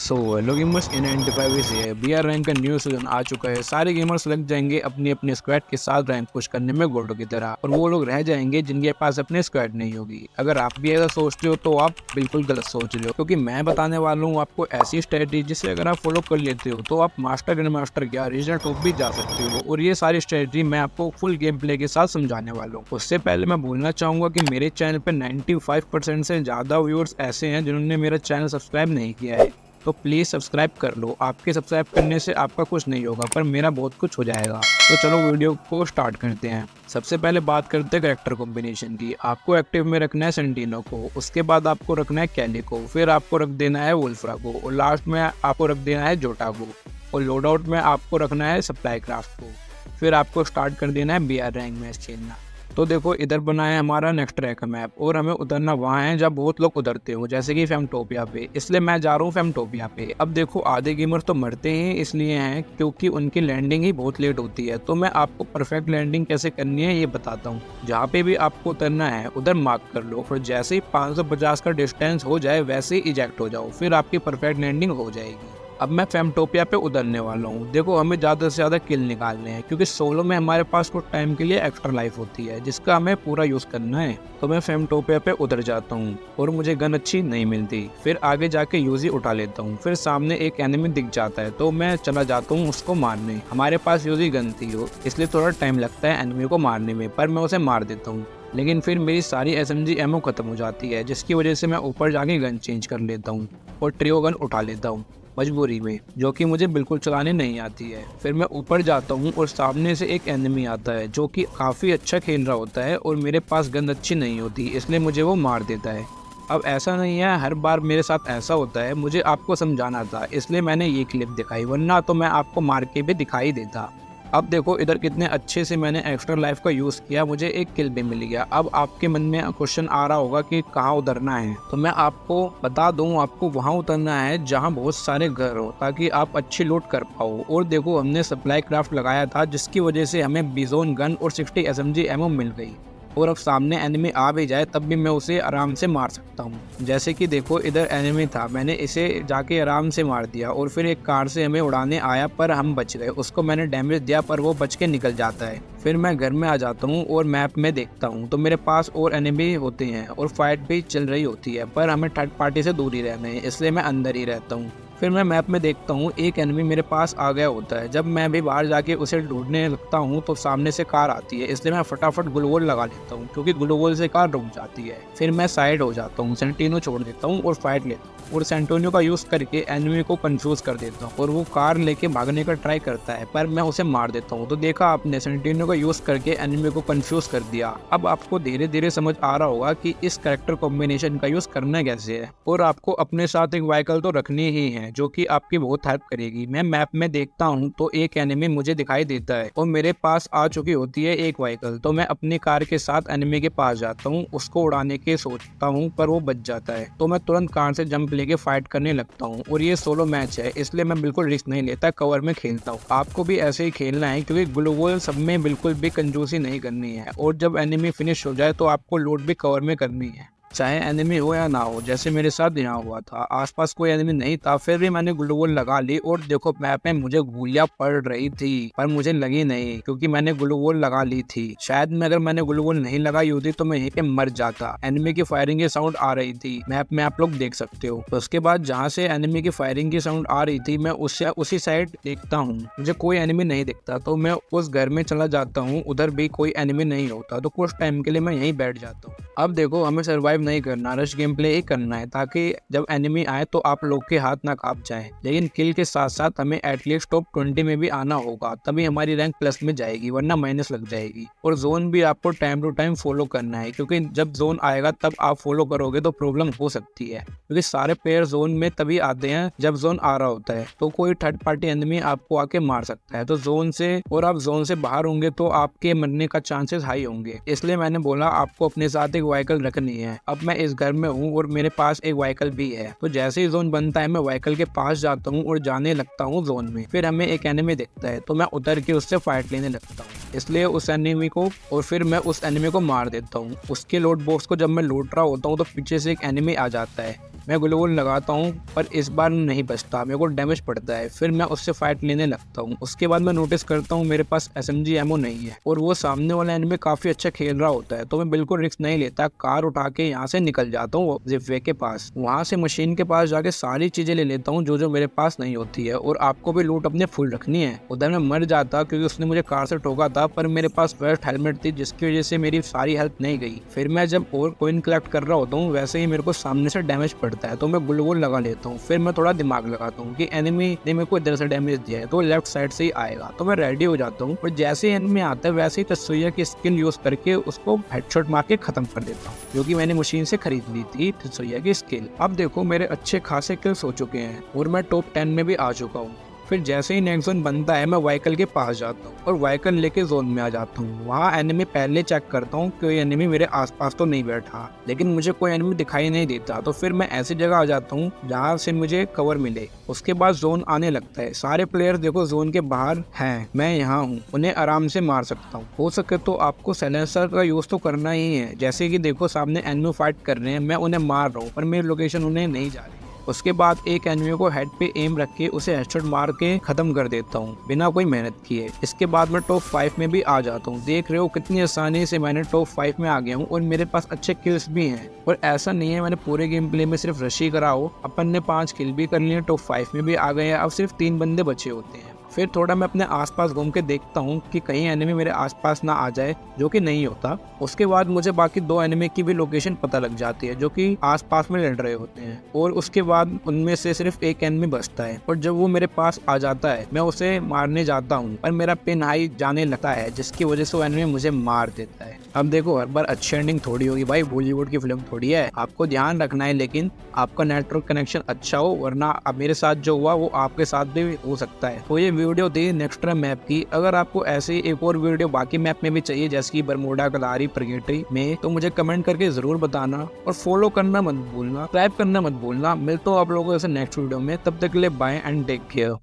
So hello gamers, N95 से BR rank का new season आ चुका है। सारे गेमर्स लग जाएंगे अपनी अपनी स्क्वाड के साथ रैंक पुश करने में गोल्डो की तरह, और वो लोग रह जाएंगे जिनके पास अपनी स्क्वाड नहीं होगी। अगर आप भी ऐसा सोचते हो तो आप बिल्कुल गलत सोच रहे हो, क्योंकि मैं बताने वाला हूँ आपको ऐसी स्ट्रेटजी जिसे अगर आप फॉलो कर लेते हो तो आप मास्टर ग्रैंड मास्टर क्या रीजनल टॉप भी जा सकते हो। और ये सारी स्ट्रेटजी मैं आपको फुल गेम प्ले के साथ समझाने वाला हूँ। उससे पहले मैं बोलना चाहूंगा कि मेरे चैनल पे 95% से ज्यादा व्यूअर्स ऐसे हैं जिन्होंने मेरा चैनल सब्सक्राइब नहीं किया है, तो प्लीज सब्सक्राइब कर लो। आपके सब्सक्राइब करने से आपका कुछ नहीं होगा, पर मेरा बहुत कुछ हो जाएगा। तो चलो वीडियो को स्टार्ट करते हैं। सबसे पहले बात करते हैं कैरेक्टर कॉम्बिनेशन की। आपको एक्टिव में रखना है सेंटिनो को, उसके बाद आपको रखना है कैली को, फिर आपको रख देना है वुल्फ्रा को, और लास्ट में आपको रख देना है जोटा को, और लोड आउट में आपको रखना है सप्लाई क्राफ्ट को। फिर आपको स्टार्ट कर देना है BR रैंक मैच खेलना। तो देखो, इधर बना है हमारा नेक्स्ट रैंक मैप, और हमें उतरना वहाँ है जब बहुत लोग उतरते हो, जैसे कि फेमटोपिया पे। इसलिए मैं जा रहा हूँ फेमटोपिया पे। अब देखो, आधे गेमर तो मरते ही इसलिए हैं क्योंकि उनकी लैंडिंग ही बहुत लेट होती है। तो मैं आपको परफेक्ट लैंडिंग कैसे करनी है ये बताता हूँ। जहाँ पे भी आपको उतरना है उधर मार्क कर लो, फिर जैसे ही 550 का डिस्टेंस हो जाए वैसे ही इजेक्ट हो जाओ, फिर आपकी परफेक्ट लैंडिंग हो जाएगी। अब मैं फेमटोपिया पे उतरने वाला हूँ। देखो, हमें ज़्यादा से ज़्यादा किल निकालने हैं, क्योंकि सोलो में हमारे पास कुछ टाइम के लिए एक्स्ट्रा लाइफ होती है जिसका हमें पूरा यूज़ करना है। तो मैं फेमटोपिया पे उतर जाता हूँ और मुझे गन अच्छी नहीं मिलती। फिर आगे जाके यूजी उठा लेता हूँ। फिर सामने एक एनिमी दिख जाता है तो मैं चला जाता हूँ उसको मारने। हमारे पास यूजी गन थी इसलिए थोड़ा टाइम लगता है एनिमी को मारने में, पर मैं उसे मार देता हूँ। लेकिन फिर मेरी सारी SMG एमओ खत्म हो जाती है, जिसकी वजह से मैं ऊपर जाके गन चेंज कर लेता हूँ और ट्रियो गन उठा लेता हूँ मजबूरी में, जो कि मुझे बिल्कुल चलाने नहीं आती है। फिर मैं ऊपर जाता हूँ और सामने से एक एनिमी आता है जो कि काफ़ी अच्छा खेल रहा होता है, और मेरे पास गन अच्छी नहीं होती इसलिए मुझे वो मार देता है। अब ऐसा नहीं है हर बार मेरे साथ ऐसा होता है, मुझे आपको समझाना था इसलिए मैंने ये क्लिप दिखाई, वरना तो मैं आपको मार के भी दिखाई देता। अब देखो, इधर कितने अच्छे से मैंने एक्स्ट्रा लाइफ का यूज़ किया, मुझे एक किल भी मिल गया। अब आपके मन में क्वेश्चन आ रहा होगा कि कहाँ उतरना है, तो मैं आपको बता दूं, आपको वहाँ उतरना है जहाँ बहुत सारे घर हो, ताकि आप अच्छी लूट कर पाओ। और देखो, हमने सप्लाई क्राफ्ट लगाया था जिसकी वजह से हमें बिजोन गन और 60 SMG एमओ मिल गई, और अब सामने एनिमी आ भी जाए तब भी मैं उसे आराम से मार सकता हूँ। जैसे कि देखो, इधर एनिमी था, मैंने इसे जाके आराम से मार दिया, और फिर एक कार से हमें उड़ाने आया पर हम बच गए। उसको मैंने डैमेज दिया पर वो बच के निकल जाता है। फिर मैं घर में आ जाता हूँ और मैप में देखता हूँ तो मेरे पास और एनिमी होते हैं और फाइट भी चल रही होती है, पर हमें थर्ड पार्टी से दूर ही रहना है इसलिए मैं अंदर ही रहता हूँ। फिर मैं मैप में देखता हूँ एक एनिमी मेरे पास आ गया होता है। जब मैं भी बाहर जाके उसे ढूंढने लगता हूँ तो सामने से कार आती है, इसलिए मैं फटाफट ग्लूवॉल लगा लेता हूँ, क्योंकि ग्लूवॉल से कार रुक जाती है। फिर मैं साइड हो जाता हूँ, सेंटिनो छोड़ देता हूँ और फाइट लेता हूँ, और सेंटोनियो का यूज करके एनिमी को कंफ्यूज कर देता हूँ, और वो कार लेके भागने का ट्राई करता है पर मैं उसे मार देता हूँ। तो देखा आपने, सेंटिनो का यूज करके एनिमी को कंफ्यूज कर दिया। अब आपको धीरे धीरे समझ आ रहा होगा कि इस कैरेक्टर कॉम्बिनेशन का यूज करना कैसे है, और आपको अपने साथ एक व्हीकल तो रखनी ही है जो कि आपकी बहुत हेल्प करेगी। मैं मैप में देखता हूँ तो एक एनिमी मुझे दिखाई देता है और मेरे पास आ चुकी होती है एक व्हीकल, तो मैं अपनी कार के साथ एनिमी के पास जाता हूँ, उसको उड़ाने के सोचता हूँ पर वो बच जाता है। तो मैं तुरंत कार से जंप लेके फाइट करने लगता हूँ, और ये सोलो मैच है इसलिए मैं बिल्कुल रिस्क नहीं लेता, कवर में खेलता हूँ। आपको भी ऐसे ही खेलना है, क्योंकि ग्लूवॉल सब में बिल्कुल भी कंजूसी नहीं करनी है, और जब एनिमी फिनिश हो जाए तो आपको लूट भी कवर में करनी है, चाहे एनिमी हो या ना हो। जैसे मेरे साथ यहाँ हुआ था, आसपास कोई एनिमी नहीं था फिर भी मैंने ग्लूवॉल लगा ली, और देखो मैप में मुझे गोलियां पड़ रही थी पर मुझे लगी नहीं, क्योंकि मैंने ग्लूवॉल लगा ली थी। शायद मैं अगर मैंने ग्लूवॉल नहीं लगाई होती तो मैं यहीं पे मर जाता। एनिमी की फायरिंग की साउंड आ रही थी, मैप में आप लोग देख सकते हो। तो उसके बाद जहाँ से एनिमी की फायरिंग की साउंड आ रही थी मैं उसी साइड देखता हूँ, मुझे कोई एनिमी नहीं दिखता, तो मैं उस घर में चला जाता हूँ, उधर भी कोई एनिमी नहीं होता, तो कुछ टाइम के लिए मैं यहीं बैठ जाता हूँ। अब देखो, हमें सर्वाइव नहीं करना, रश गेम प्ले ही करना है, ताकि जब एनिमी आए तो आप लोग के हाथ ना कांप जाए। लेकिन किल के साथ साथ हमें एटलीस्ट टॉप 20 में भी आना होगा, तभी हमारी रैंक प्लस में जाएगी, वरना माइनस लग जाएगी। और जोन भी आपको टाइम टू टाइम फॉलो करना है, क्योंकि जब जोन आएगा तब आप फॉलो करोगे तो प्रॉब्लम हो सकती है, क्योंकि सारे प्लेयर जोन में तभी आते हैं जब जोन आ रहा होता है, तो कोई थर्ड पार्टी एनिमी आपको आके मार सकता है। तो जोन से, और आप जोन से बाहर होंगे तो आपके मरने का चांसेस हाई होंगे, इसलिए मैंने बोला आपको अपने साथ एक व्हीकल रखनी है। अब मैं इस घर में हूँ और मेरे पास एक व्हीकल भी है, तो जैसे ही जोन बनता है मैं व्हीकल के पास जाता हूँ और जाने लगता हूँ जोन में। फिर हमें एक एनिमी दिखता है तो मैं उतर के उससे फाइट लेने लगता हूँ, इसलिए उस एनिमी को, और फिर मैं उस एनिमी को मार देता हूँ। उसके लोड बॉक्स को जब मैं लूट रहा होता हूँ तो पीछे से एक एनिमी आ जाता है, मैं ग्लूवॉल लगाता हूँ पर इस बार नहीं बचता, मेरे को डैमेज पड़ता है। फिर मैं उससे फाइट लेने लगता हूँ। उसके बाद मैं नोटिस करता हूँ मेरे पास SMG एमो नहीं है और वो सामने वाला एनिमी काफी अच्छा खेल रहा होता है, तो मैं बिल्कुल रिस्क नहीं लेता, कार उठा के यहाँ से निकल जाता हूँ जिपवे के पास। वहाँ से मशीन के पास जाके सारी चीजें ले लेता हूँ जो जो मेरे पास नहीं होती है। और आपको भी लूट अपने फुल रखनी है। उधर मैं मर जाता क्योंकि उसने मुझे कार से ठोका था, पर मेरे पास बेस्ट हेलमेट थी जिसकी वजह से मेरी सारी हेल्थ नहीं गई। फिर मैं जब और कॉइन कलेक्ट कर रहा होता हूँ वैसे ही मेरे को सामने से डैमेज पड़ता है, तो मैं ग्लूवॉल लगा लेता हूँ। फिर मैं थोड़ा दिमाग लगाता हूँ कि एनिमी ने मेरे को इधर से डैमेज दिया है तो लेफ्ट साइड से ही आएगा, तो मैं रेडी हो जाता हूँ। और जैसे ही एनिमी आता है वैसे ही तत्सुया की स्किल यूज करके उसको हेडशॉट मार के खत्म कर देता हूँ, जो कि मैंने मशीन से खरीद ली थी तत्सुया की स्किल। अब देखो मेरे अच्छे खासे किल्स हो चुके हैं और मैं टॉप 10 में भी आ चुका हूँ। फिर जैसे ही नेक्स्ट जोन बनता है मैं व्हीकल के पास जाता हूँ और व्हीकल लेके जोन में आ जाता हूँ। वहाँ एनिमी पहले चेक करता हूँ कोई एनिमी मेरे आसपास तो नहीं बैठा, लेकिन मुझे कोई एनिमी दिखाई नहीं देता, तो फिर मैं ऐसी जगह आ जाता हूँ जहाँ से मुझे कवर मिले। उसके बाद जोन आने लगता है। सारे प्लेयर देखो जोन के बाहर हैं, मैं यहाँ हूँ, उन्हें आराम से मार सकता हूँ। हो सके तो आपको साइलेंसर का यूज तो करना ही है। जैसे कि देखो सामने एनिमी फाइट कर रहे हैं, मैं उन्हें मार रहा हूँ पर मेरी लोकेशन उन्हें नहीं जा रही। उसके बाद एक एनिमी को हेड पे एम रख के उसे हेडशॉट मार के खत्म कर देता हूँ बिना कोई मेहनत किए। इसके बाद मैं टॉप 5 में भी आ जाता हूँ। देख रहे हो कितनी आसानी से मैंने टॉप 5 में आ गया हूँ और मेरे पास अच्छे किल्स भी हैं। और ऐसा नहीं है मैंने पूरे गेम प्ले में सिर्फ रश ही करा हो, अपन ने 5 किल भी कर लिए, टॉप 5 में भी आ गए हैं। अब सिर्फ 3 बंदे बचे होते हैं। फिर थोड़ा मैं अपने आसपास घूम के देखता हूँ कि कहीं एनिमी मेरे आसपास ना आ जाए, जो कि नहीं होता। उसके बाद मुझे बाकी 2 एनिमी की भी लोकेशन पता लग जाती है जो कि आसपास में लड़ रहे होते हैं। और उसके बाद उनमें से सिर्फ एक एनिमी बचता है और जब वो मेरे पास आ जाता है मैं उसे मारने जाता हूँ पर मेरा पिन हाई जाने लगता है, जिसकी वजह से वो एनिमी मुझे मार देता है। अब देखो हर बार अच्छी एंडिंग थोड़ी होगी भाई, बॉलीवुड की फिल्म थोड़ी है, आपको ध्यान रखना है लेकिन आपका नेटवर्क कनेक्शन अच्छा हो, वरना अब मेरे साथ जो हुआ वो आपके साथ भी हो सकता है। तो ये वीडियो थी नेक्स्ट्रा मैप की। अगर आपको ऐसे एक और वीडियो बाकी मैप में भी चाहिए जैसे कि बरमूडा, कलारी, परगेटरी में, तो मुझे कमेंट करके जरूर बताना और फॉलो करना मत भूलना, सब्सक्राइब करना मत भूलना। मिलता हूँ आप लोगों से नेक्स्ट वीडियो में, तब तक के लिए बाय एंड टेक केयर।